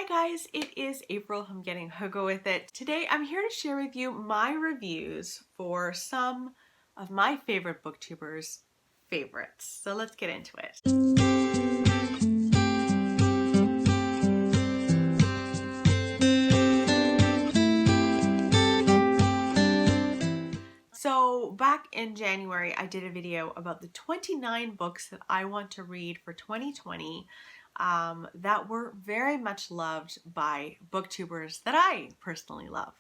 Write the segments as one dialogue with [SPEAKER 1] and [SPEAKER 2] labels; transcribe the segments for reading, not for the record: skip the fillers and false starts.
[SPEAKER 1] Hi guys, it is April. I'm getting huggo with it. Today I'm here to share with you my reviews for some of my favorite booktubers' favorites. So let's get into it. So back in January, I did a video about the 29 books that I want to read for 2020 that were very much loved by booktubers that I personally love.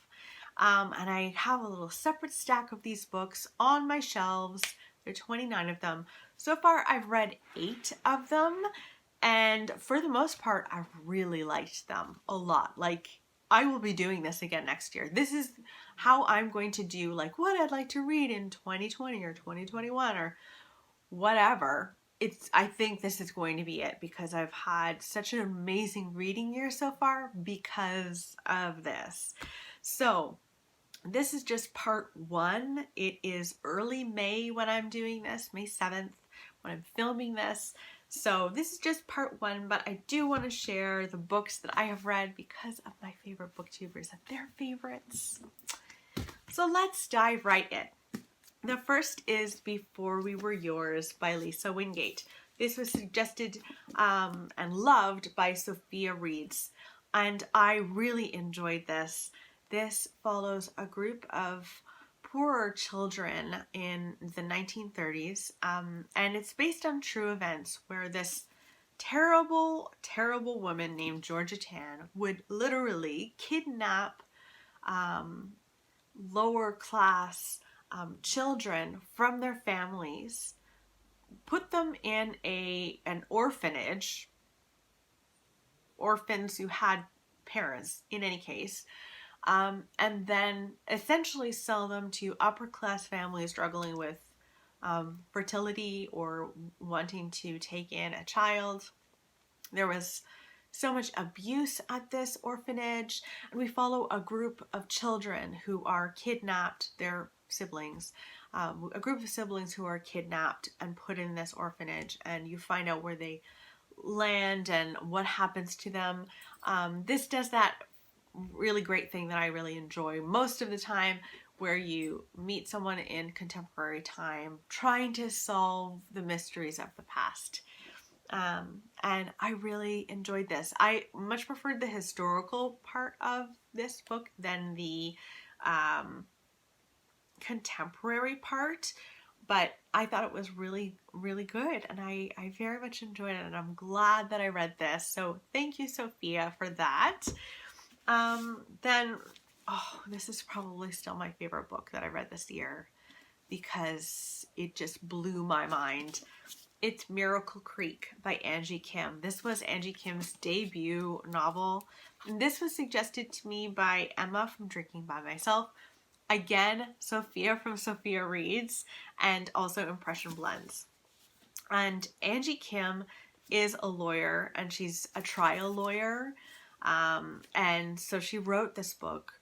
[SPEAKER 1] And I have a little separate stack of these books on my shelves. There are 29 of them. So far, I've read 8 of them, and for the most part, I've really liked them a lot. Like, I will be doing this again next year. This is how I'm going to do like what I'd like to read in 2020 or 2021 or whatever. I think this is going to be it because I've had such an amazing reading year so far because of this. So this is just part 1. It is early May when I'm doing this, May 7th when I'm filming this. So this is just part 1, but I do want to share the books that I have read because of my favorite booktubers and their favorites. So let's dive right in. The first is Before We Were Yours by Lisa Wingate. This was suggested and loved by Sofia Reads, and I really enjoyed this. This follows a group of poorer children in the 1930s, and it's based on true events where this terrible, terrible woman named Georgia Tan would literally kidnap lower class children from their families, put them in an orphanage, orphans who had parents in any case, and then essentially sell them to upper class families struggling with fertility or wanting to take in a child. There was so much abuse at this orphanage, and we follow a group of children who are kidnapped, their siblings, a group of siblings who are kidnapped and put in this orphanage, and you find out where they land and what happens to them. This does that really great thing that I really enjoy most of the time, where you meet someone in contemporary time trying to solve the mysteries of the past. And I really enjoyed this. I much preferred the historical part of this book than the contemporary part, but I thought it was really, really good, and I very much enjoyed it, and I'm glad that I read this. So thank you, Sophia, for that. Then, this is probably still my favorite book that I read this year because it just blew my mind. It's Miracle Creek by Angie Kim. This was Angie Kim's debut novel. And this was suggested to me by Emma from Drinking by Myself. Again, Sophia from Sofia Reads, and also Impression Blends. And Angie Kim is a lawyer, and she's a trial lawyer. And so she wrote this book,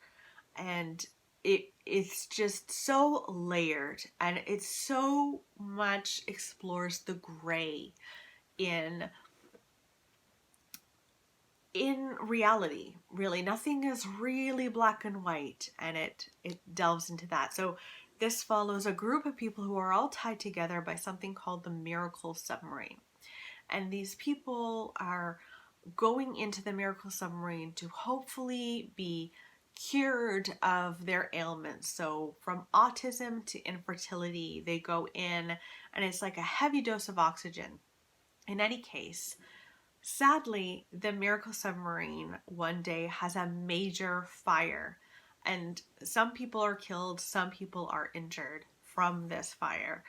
[SPEAKER 1] and it's just so layered, and it so much explores the gray in reality. Really, nothing is really black and white, and it delves into that. So this follows a group of people who are all tied together by something called the Miracle Submarine, and these people are going into the Miracle Submarine to hopefully be cured of their ailments. So from autism to infertility, they go in, and it's like a heavy dose of oxygen. In any case, sadly, the Miracle Submarine one day has a major fire, and some people are killed, some people are injured from this fire.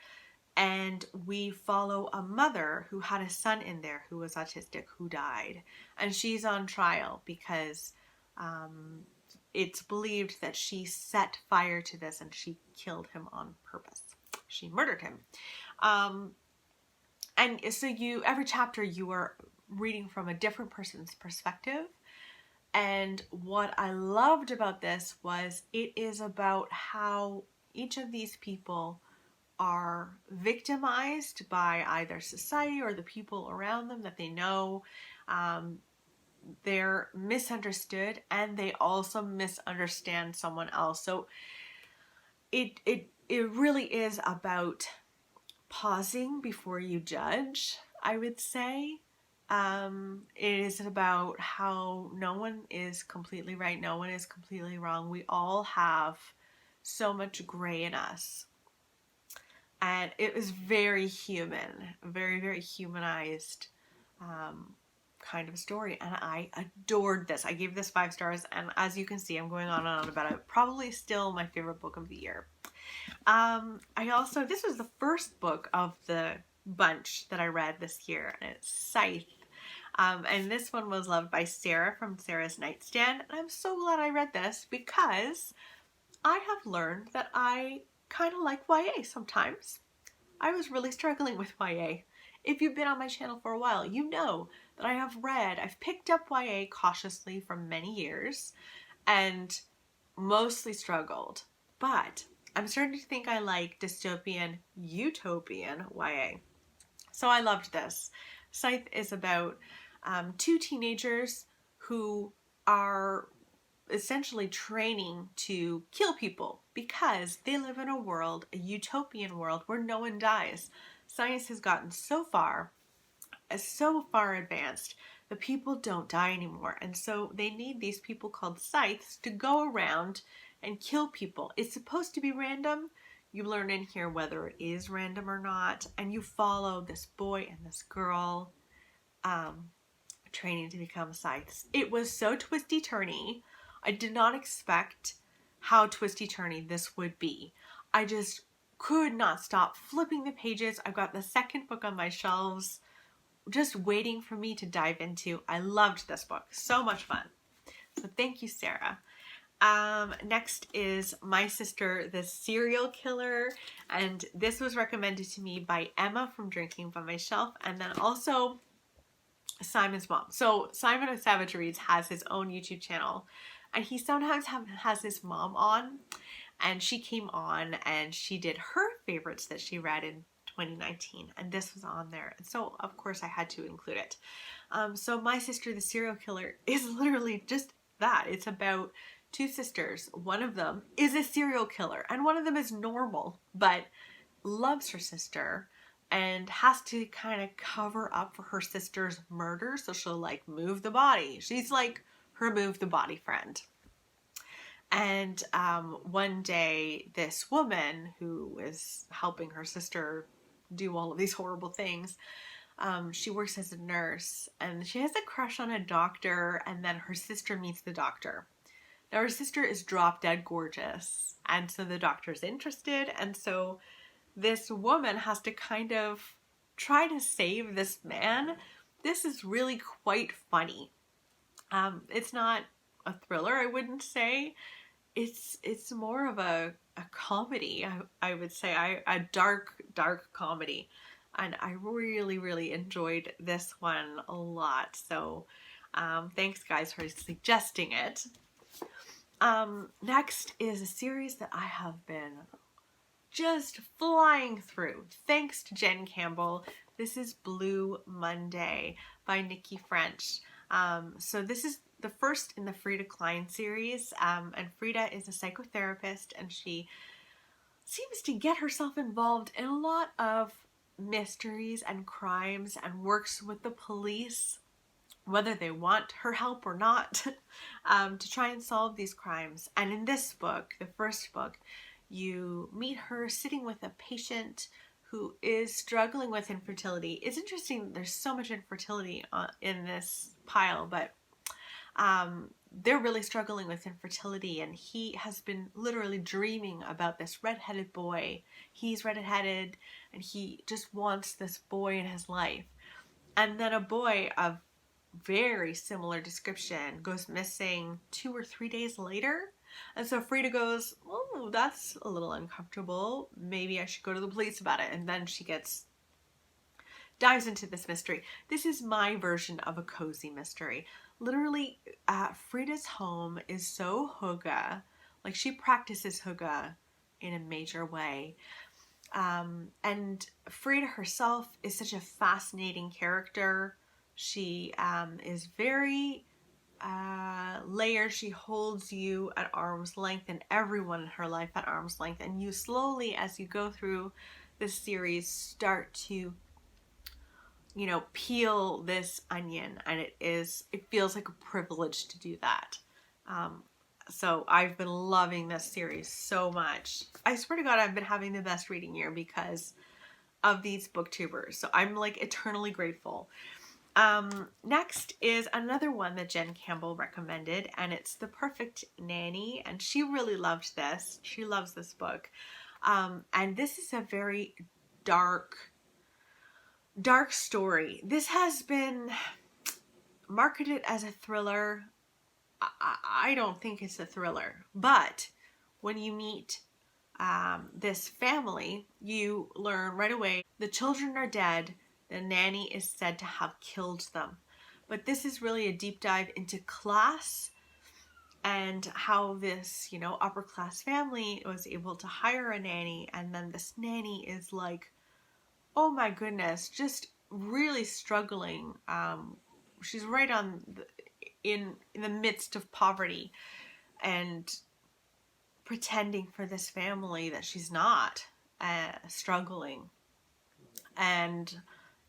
[SPEAKER 1] And we follow a mother who had a son in there who was autistic, who died. And she's on trial because it's believed that she set fire to this and she killed him on purpose. She murdered him. And so every chapter you are reading from a different person's perspective. And what I loved about this was it is about how each of these people are victimized by either society or the people around them that they know. they're misunderstood and they also misunderstand someone else. So it really is about pausing before you judge, I would say. It is about how no one is completely right, no one is completely wrong. We all have so much gray in us. And it was very human, very, very humanized kind of story. And I adored this. I gave this 5 stars. And as you can see, I'm going on and on about it. Probably still my favorite book of the year. This was the first book of the bunch that I read this year, and it's Scythe. And this one was loved by Sarah from Sarah's Nightstand. And I'm so glad I read this because I have learned that I kind of like YA sometimes. I was really struggling with YA. If you've been on my channel for a while, you know that I've picked up YA cautiously for many years and mostly struggled. But I'm starting to think I like dystopian, utopian YA. So I loved this. Scythe is about 2 teenagers who are essentially training to kill people because they live in a world, a utopian world, where no one dies. Science has gotten so far advanced that people don't die anymore. And so they need these people called scythes to go around and kill people. It's supposed to be random. You learn in here whether it is random or not, and you follow this boy and this girl training to become scythes. It was so twisty-turny. I did not expect how twisty-turny this would be. I just could not stop flipping the pages. I've got the second book on my shelves just waiting for me to dive into. I loved this book. So much fun. So thank you, Sarah. Next is My Sister, the Serial Killer, and this was recommended to me by Emma from Drinking by My Shelf, and then also Simon's mom. So Simon of Savidge Reads has his own YouTube channel, and he sometimes has his mom on, and she came on and she did her favorites that she read in 2019, and this was on there, and so of course I had to include it. So My Sister, the Serial Killer is literally just that. It's about 2 sisters. One of them is a serial killer and one of them is normal but loves her sister and has to kind of cover up for her sister's murder, so she'll like move the body. She's like her move the body friend. And one day this woman who is helping her sister do all of these horrible things, she works as a nurse and she has a crush on a doctor, and then her sister meets the doctor. Now her sister is drop dead gorgeous, and so the doctor's interested, and so this woman has to kind of try to save this man. This is really quite funny. It's not a thriller, I wouldn't say. It's more of a comedy, I would say, a dark comedy. And I really, really enjoyed this one a lot. So thanks guys for suggesting it. Next is a series that I have been just flying through, thanks to Jen Campbell. This is Blue Monday by Nikki French. So this is the first in the Frida Klein series, and Frida is a psychotherapist, and she seems to get herself involved in a lot of mysteries and crimes and works with the police, whether they want her help or not, to try and solve these crimes. And in this book, the first book, you meet her sitting with a patient who is struggling with infertility. It's interesting, there's so much infertility in this pile, but they're really struggling with infertility, and he has been literally dreaming about this redheaded boy. He's redheaded and he just wants this boy in his life. And then a boy of very similar description goes missing 2 or 3 days later. And so Frida goes, oh, that's a little uncomfortable. Maybe I should go to the police about it. And then she dives into this mystery. This is my version of a cozy mystery. Literally, Frida's home is so hygge. Like, she practices hygge in a major way. And Frida herself is such a fascinating character. She is very layers. She holds you at arm's length and everyone in her life at arm's length, and you slowly, as you go through this series, start to, you know, peel this onion, and it feels like a privilege to do that. So I've been loving this series so much. I swear to God, I've been having the best reading year because of these booktubers. So I'm like eternally grateful. Next is another one that Jen Campbell recommended, and it's The Perfect Nanny, and she really loved this. She loves this book. And this is a very dark story. This has been marketed as a thriller. I don't think it's a thriller, but when you meet this family, you learn right away the children are dead. The nanny is said to have killed them. But this is really a deep dive into class and how this, you know, upper class family was able to hire a nanny, and then this nanny is like, oh my goodness, just really struggling. She's right on in the midst of poverty and pretending for this family that she's not struggling. And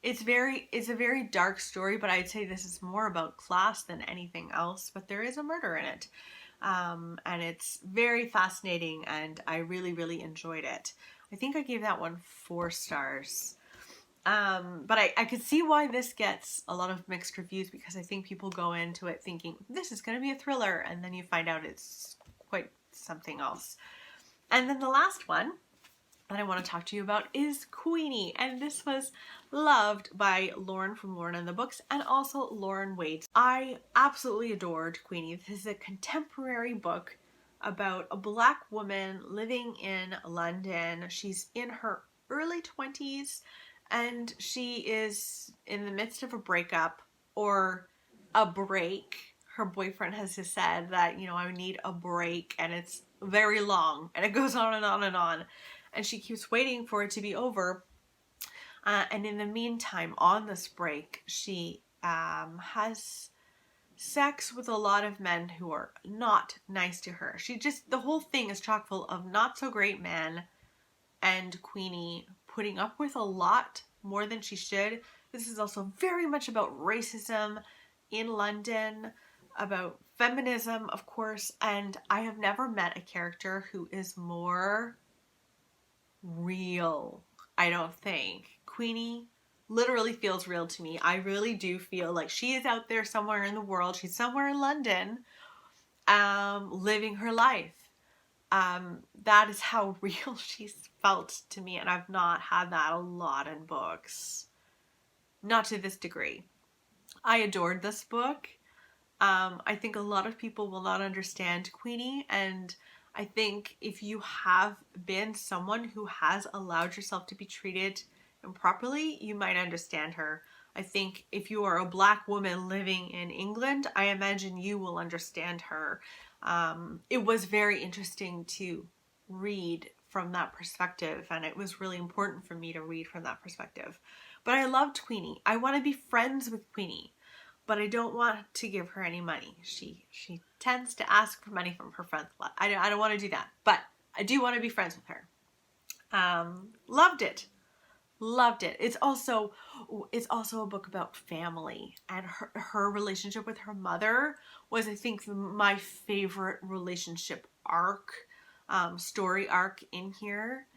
[SPEAKER 1] it's a very dark story, but I'd say this is more about class than anything else, but there is a murder in it. And it's very fascinating, and I really, really enjoyed it. I think I gave that one 4 stars. But I could see why this gets a lot of mixed reviews, because I think people go into it thinking this is going to be a thriller, and then you find out it's quite something else. And then the last one that I want to talk to you about is Queenie, and this was loved by Lauren from Lauren and the Books, and also Lauren Wade. I absolutely adored Queenie. This is a contemporary book about a Black woman living in London. She's in her early 20s, and she is in the midst of a breakup or a break. Her boyfriend has just said that, you know, I need a break, and it's very long, and it goes on and on and on. And she keeps waiting for it to be over. And in the meantime, on this break, she has sex with a lot of men who are not nice to her. The whole thing is chock full of not so great men, and Queenie putting up with a lot more than she should. This is also very much about racism in London, about feminism, of course, and I have never met a character who is more real, I don't think. Queenie literally feels real to me. I really do feel like she is out there somewhere in the world. She's somewhere in London, living her life. That is how real she's felt to me, and I've not had that a lot in books. Not to this degree. I adored this book. I think a lot of people will not understand Queenie, and I think if you have been someone who has allowed yourself to be treated improperly, you might understand her. I think if you are a Black woman living in England, I imagine you will understand her. It was very interesting to read from that perspective, and it was really important for me to read from that perspective. But I loved Queenie. I want to be friends with Queenie, but I don't want to give her any money. She tends to ask for money from her friends a lot. I don't want to do that, but I do want to be friends with her. Loved it. It's also a book about family, and her relationship with her mother was, I think, my favorite relationship arc, story arc in here.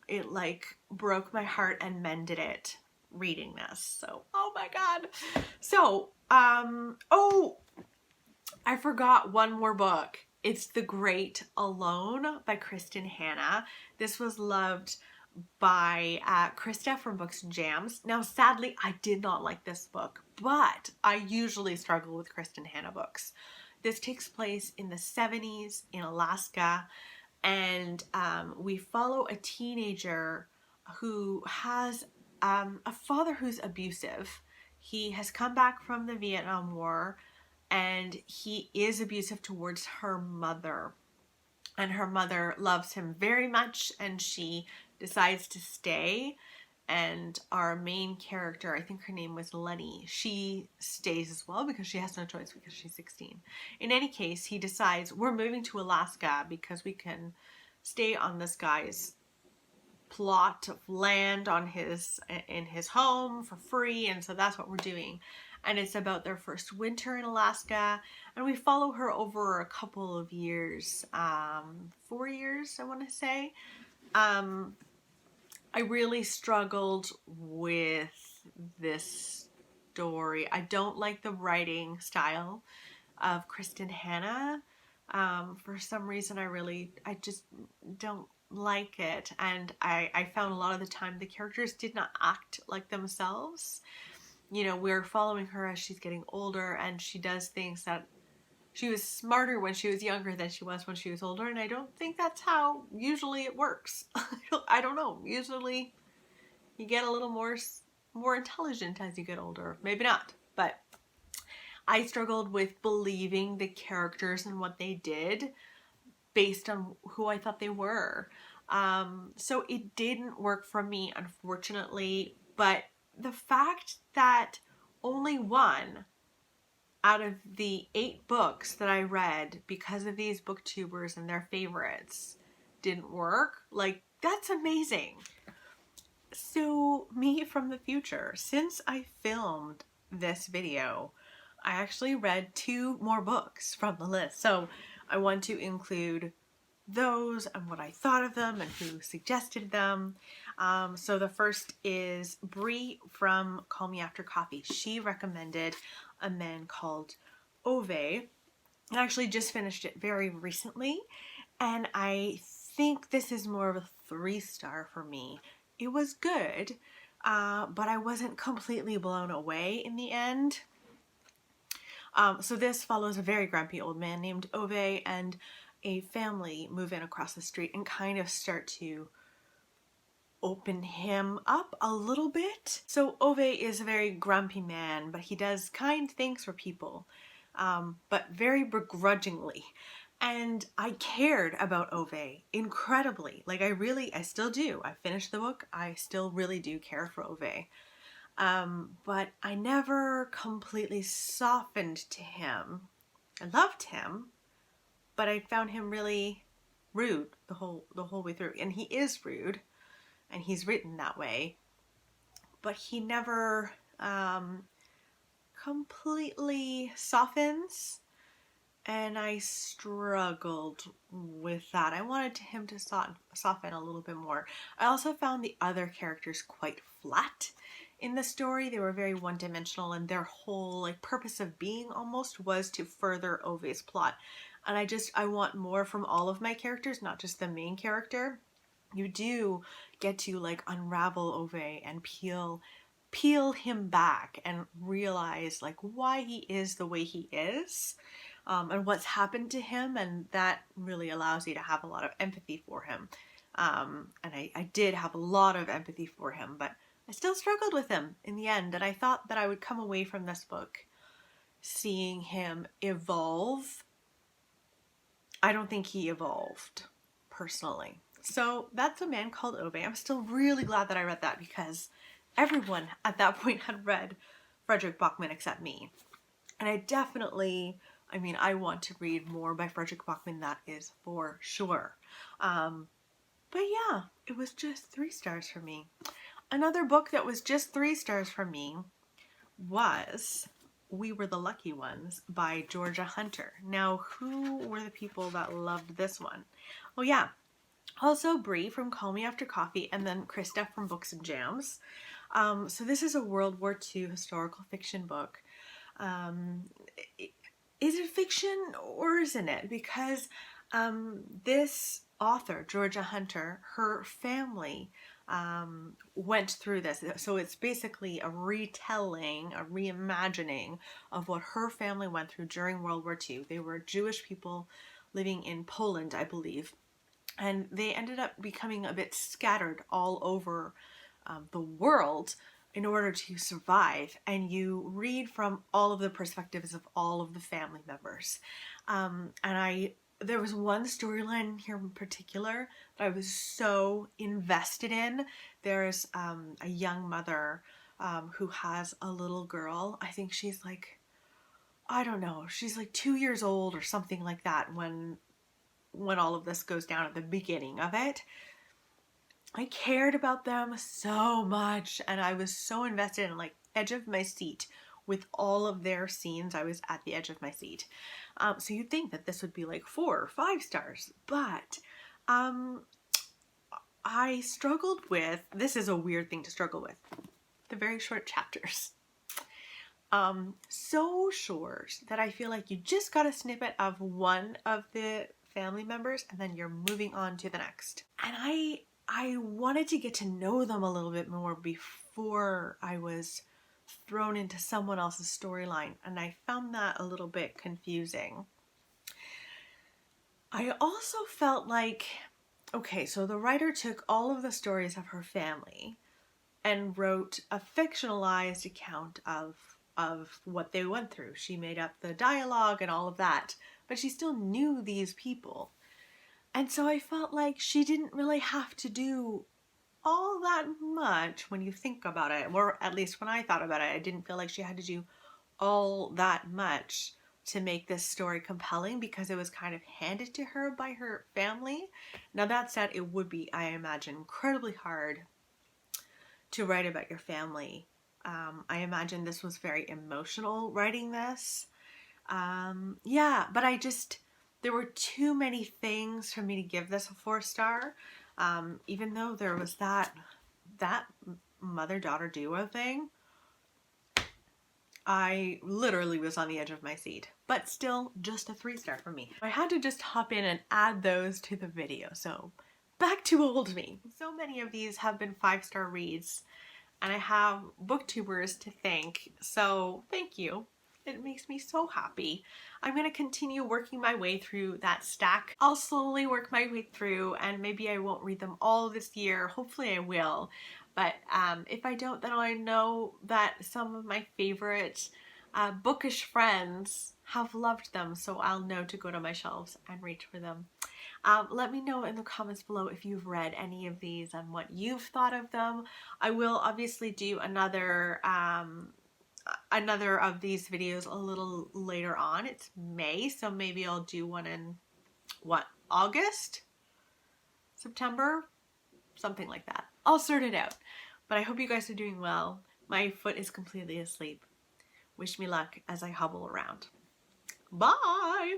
[SPEAKER 1] It like broke my heart and mended it reading this. So, oh my God. So, oh, I forgot one more book. It's The Great Alone by Kristen Hanna. This was loved by Krista from Books and Jams. Now, sadly, I did not like this book, but I usually struggle with Kristen Hanna books. This takes place in the 70s in Alaska, and we follow a teenager who has a father who's abusive. He has come back from the Vietnam War, and he is abusive towards her mother. And her mother loves him very much, and she decides to stay. and our main character, I think her name was Lenny, she stays as well because she has no choice because she's 16. In any case, he decides we're moving to Alaska because we can stay on this guy's plot of land in his home for free, and so that's what we're doing. And it's about their first winter in Alaska, and we follow her over a couple of years, 4 years I want to say. I really struggled with this story. I don't like the writing style of Kristen Hanna. For some reason I just don't like it, and I found a lot of the time the characters did not act like themselves. You know, we're following her as she's getting older, and she does things that she was smarter when she was younger than she was when she was older, and I don't think that's how usually it works. I don't know. Usually you get a little more intelligent as you get older. Maybe not, but I struggled with believing the characters and what they did based on who I thought they were. So it didn't work for me, unfortunately, but the fact that only one out of the 8 books that I read because of these booktubers and their favorites didn't work, like, that's amazing. So me from the future, since I filmed this video, I actually read 2 more books from the list. So I want to include those and what I thought of them and who suggested them. So the first is Bree from Call Me After Coffee. She recommended A Man Called Ove. I actually just finished it very recently, and I think this is more of a 3-star for me. It was good, but I wasn't completely blown away in the end. So this follows a very grumpy old man named Ove and a family move in across the street and kind of start to open him up a little bit. So Ove is a very grumpy man, but he does kind things for people, but very begrudgingly. And I cared about Ove incredibly. Like, I still do. I finished the book. I still really do care for Ove. But I never completely softened to him. I loved him, but I found him really rude the whole way through. And he is rude, and he's written that way. But he never completely softens, and I struggled with that. I wanted him to soften a little bit more. I also found the other characters quite flat in the story. They were very one-dimensional, and their whole purpose of being almost was to further Ove's plot. And I want more from all of my characters, not just the main character. You do get to unravel Ove and peel him back and realize why he is the way he is, and what's happened to him, and that really allows you to have a lot of empathy for him. And I did have a lot of empathy for him, but I still struggled with him in the end, and I thought that I would come away from this book seeing him evolve. I don't think he evolved, personally. So that's A Man Called Ove. I'm still really glad that I read that because everyone at that point had read Frederick Bachman except me. And I want to read more by Frederick Bachman, that is for sure. But yeah, it was just 3 stars for me. Another book that was just 3 stars for me was We Were the Lucky Ones by Georgia Hunter. Now, who were the people that loved this one? Oh yeah, also Bree from Call Me After Coffee, and then Krista from Books and Jams. So this is a World War II historical fiction book. Is it fiction or isn't it? Because this author, Georgia Hunter, her family went through this. So it's basically a retelling, a reimagining of what her family went through during World War II. They were Jewish people living in Poland, I believe. And they ended up becoming a bit scattered all over the world in order to survive. And you read from all of the perspectives of all of the family members. And I there was one storyline here in particular that I was so invested in. There's a young mother who has a little girl. I think she's like, I don't know, she's like 2 years old or something like that when all of this goes down at the beginning of it. I cared about them so much, and I was so invested in, like, edge of my seat with all of their scenes. I was at the edge of my seat. So you'd think that this would be like 4 or 5 stars, but I struggled with, this is a weird thing to struggle with, the very short chapters. So short that I feel like you just got a snippet of one of the family members and then you're moving on to the next. And I wanted to get to know them a little bit more before I was thrown into someone else's storyline, and I found that a little bit confusing. I also felt like, okay, so the writer took all of the stories of her family and wrote a fictionalized account of what they went through. She made up the dialogue and all of that, but she still knew these people. And so I felt like she didn't really have to do all that much when you think about it, or at least when I thought about it. I didn't feel like she had to do all that much to make this story compelling because it was kind of handed to her by her family. Now that said, it would be, I imagine, incredibly hard to write about your family. I imagine this was very emotional writing this. Yeah, but there were too many things for me to give this a 4-star. Even though there was that mother-daughter duo thing, I literally was on the edge of my seat, but still just a 3-star for me. I had to just hop in and add those to the video. So back to old me. So many of these have been 5-star reads, and I have booktubers to thank, so thank you. It makes me so happy. I'm going to continue working my way through that stack. I'll slowly work my way through, and maybe I won't read them all this year. Hopefully I will. But if I don't, then I know that some of my favorite bookish friends have loved them, so I'll know to go to my shelves and reach for them. Let me know in the comments below if you've read any of these and what you've thought of them. I will obviously do another of these videos a little later on. It's May, so maybe I'll do one in, what, August? September? Something like that. I'll sort it out. But I hope you guys are doing well. My foot is completely asleep. Wish me luck as I hobble around. Bye!